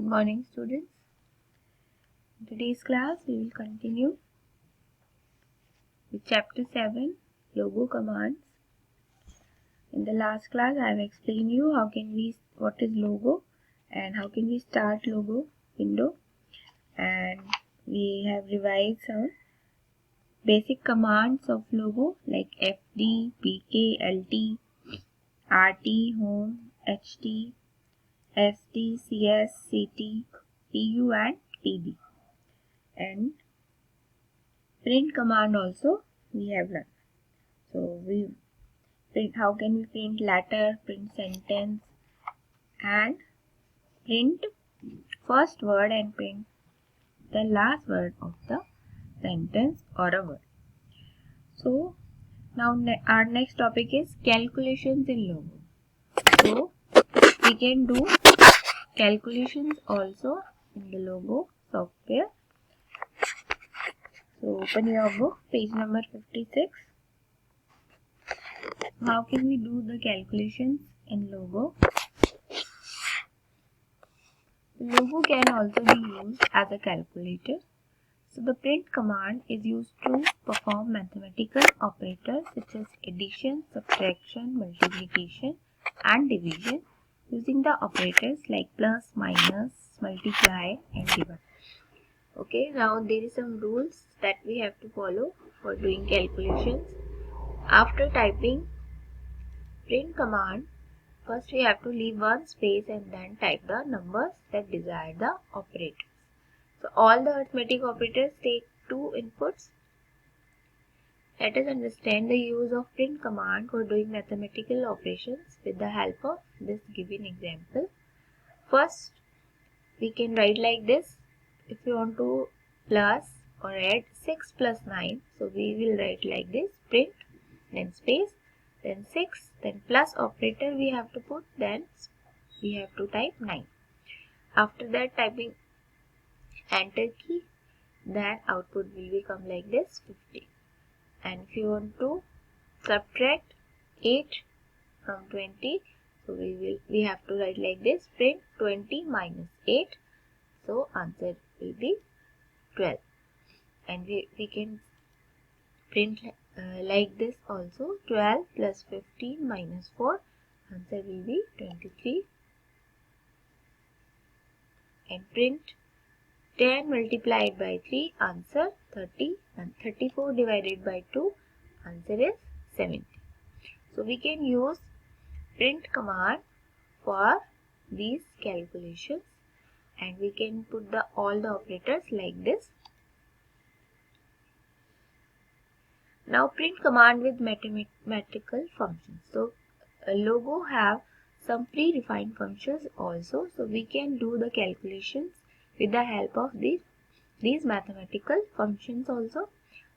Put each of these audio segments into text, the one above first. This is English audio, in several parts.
morning, students. In today's class we will continue with chapter 7, logo commands. In the last class I have explained you what is logo and how can we start logo window, and we have revised some basic commands of logo like FD, PK, LT, RT, home, HT, SD, CS, CT, PU and PB. And print command also we have learned. So we print, how can we print letter, print sentence, and print first word and print the last word of the sentence or a word. So now our next topic is calculations in logo. So we can do calculations also in the logo software. So open your book, page number 56. How can we do the calculations in logo? The logo can also be used as a calculator. So the print command is used to perform mathematical operators such as addition, subtraction, multiplication and division using the operators like plus, minus, multiply and divide. Okay, now there is some rules that we have to follow for doing calculations. After typing print command, first we have to leave one space and then type the numbers that desire the operators. So all the arithmetic operators take two inputs. Let us understand the use of print command for doing mathematical operations with the help of this given example. First, we can write like this. If we want to plus or add 6 plus 9, so we will write like this: print, then space, then 6, then plus operator we have to put, then we have to type 9. After that, typing enter key, then output will become like this: 50. And if you want to subtract 8 from 20, so we have to write like this: print 20 minus 8, so answer will be 12. And we can print like this also: 12 plus 15 minus 4, answer will be 23. And print 10 multiplied by 3, answer 30, and 34 divided by 2, answer is 70. So we can use print command for these calculations, and we can put all the operators like this. Now print command with mathematical functions. So a logo have some pre-defined functions also, so we can do the calculations with the help of these mathematical functions also.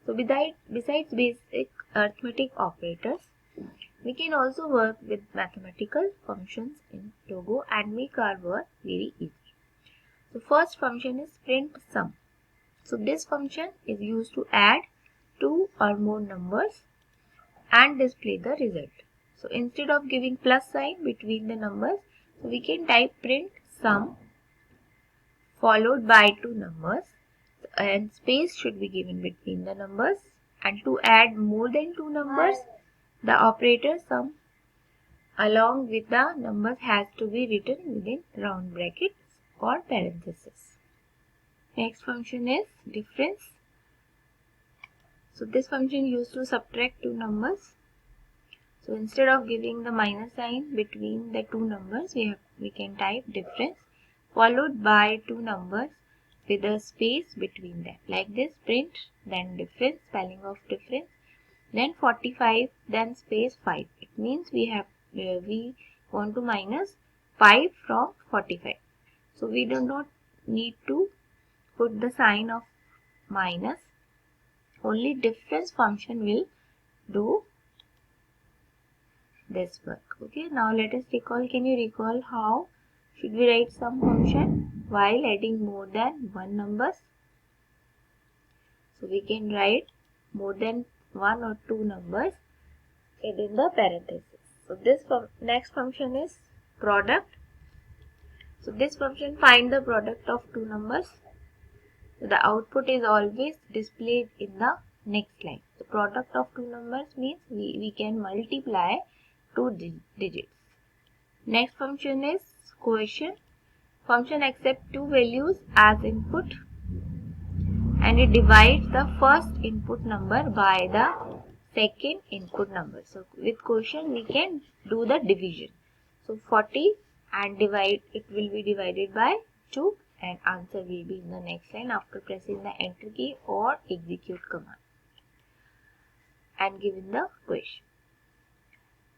So besides basic arithmetic operators, we can also work with mathematical functions in logo and make our work very easy. So first function is print sum. So this function is used to add two or more numbers and display the result. So instead of giving plus sign between the numbers, so we can type print sum followed by two numbers, and space should be given between the numbers. And to add more than two numbers, the operator sum along with the numbers has to be written within round brackets or parentheses. Next function is difference. So this function used to subtract two numbers. So instead of giving the minus sign between the two numbers, we can type difference followed by two numbers with a space between them, like this: print, then difference, spelling of difference, then 45, then space 5. It means we want to minus 5 from 45. So we do not need to put the sign of minus. Only difference function will do this work. Okay, now let us recall. Can you recall how should we write sum function while adding more than one numbers? So we can write more than one or two numbers within the parenthesis. So this next function is product. So this function find the product of two numbers. So the output is always displayed in the next line. The product of two numbers means we can multiply two digits. Next function is quotient. Function accepts two values as input and it divides the first input number by the second input number. So with quotient we can do the division. So 40 and divide, it will be divided by 2 and answer will be in the next line after pressing the enter key or execute command and given the question.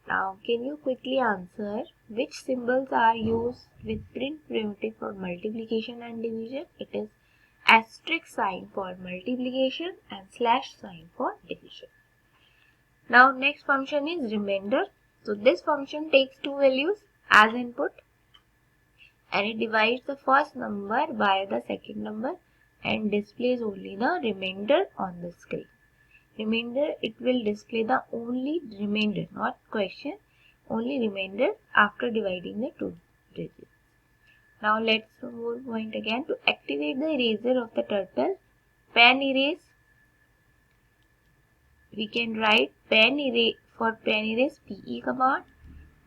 Now can you quickly answer which symbols are used with print primitive for multiplication and division? It is asterisk sign for multiplication and slash sign for division. Now next function is remainder. So this function takes two values as input and it divides the first number by the second number and displays only the remainder on the screen. Remainder, it will display the only remainder, not question, only remainder after dividing the two digits. Now let's move point again. To activate the eraser of the turtle, pen erase, we can write pen erase. For pen erase, PE command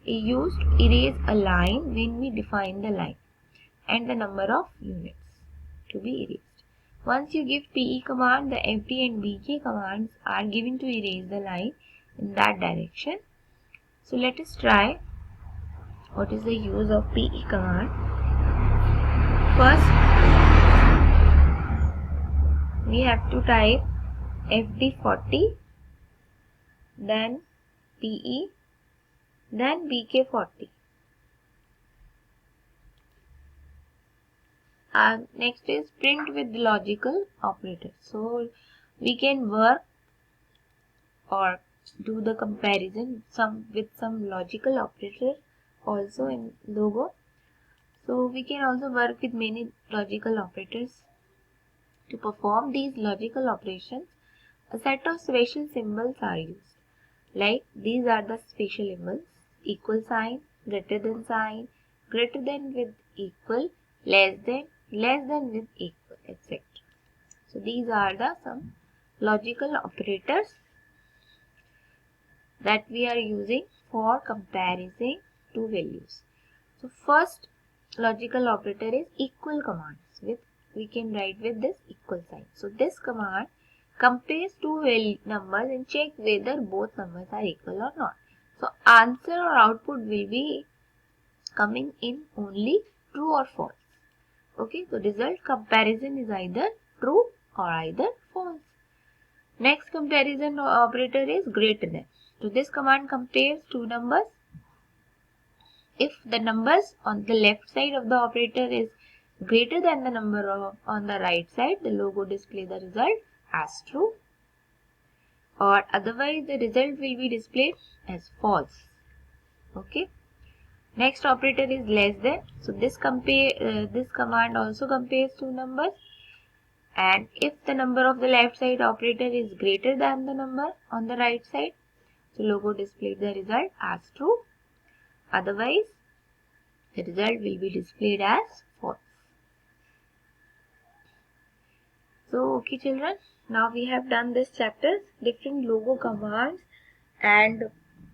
is used to erase a line when we define the line and the number of units to be erased. Once you give PE command, the FD and BK commands are given to erase the line in that direction. So let us try what is the use of PE command. First, we have to type FD40, then PE, then BK40. Next is print with logical operators. So we can work or do the comparison with some logical operator also in logo. So we can also work with many logical operators. To perform these logical operations, a set of special symbols are used. Like these are the special symbols: equal sign, greater than with equal, less than with equal, etc. So these are the some logical operators that we are using for comparing two values. So first logical operator is equal commands. We can write with this equal sign. So this command compares two numbers and check whether both numbers are equal or not. So answer or output will be coming in only true or false. Okay, so result comparison is either true or either false. Next comparison operator is greater than. So this command compares two numbers. If the numbers on the left side of the operator is greater than the number on the right side, the logo displays the result as true, or otherwise the result will be displayed as false. Okay. Next operator is less than. So this command also compares two numbers, and if the number of the left side operator is greater than the number on the right side, so logo displays the result as true. Otherwise, the result will be displayed as false. So okay children, now we have done this chapter, different logo commands and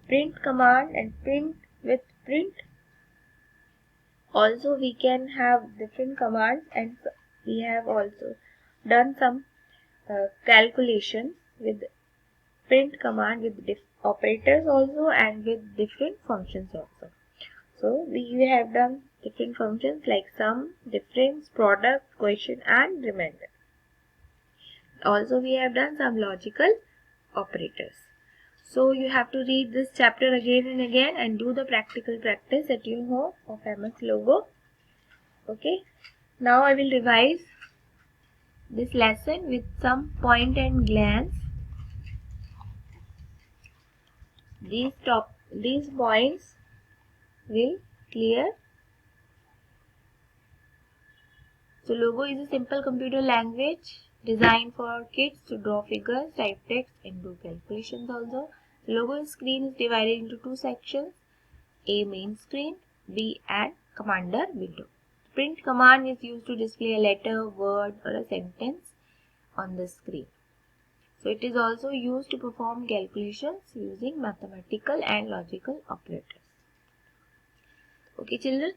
print command and print with print. Also we can have different commands and we have also done some calculations with print command with operators also and with different functions also. So we have done different functions like sum, difference, product, quotient and remainder. Also we have done some logical operators. So you have to read this chapter again and again and do the practical practice at your home of MS Logo. Okay. Now I will revise this lesson with some point and glance. These points will clear. So Logo is a simple computer language designed for kids to draw figures, type text and do calculations also. The logo screen is divided into two sections, A main screen, B and commander window. Print command is used to display a letter, word or a sentence on the screen. So it is also used to perform calculations using mathematical and logical operators. Okay children,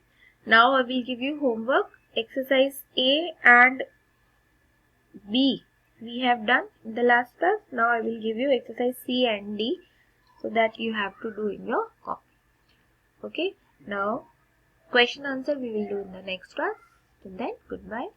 now I will give you homework. Exercise A and B we have done in the last class. Now I will give you exercise C and D, so that you have to do in your copy. Okay, now question answer we will do in the next class. Till then, goodbye.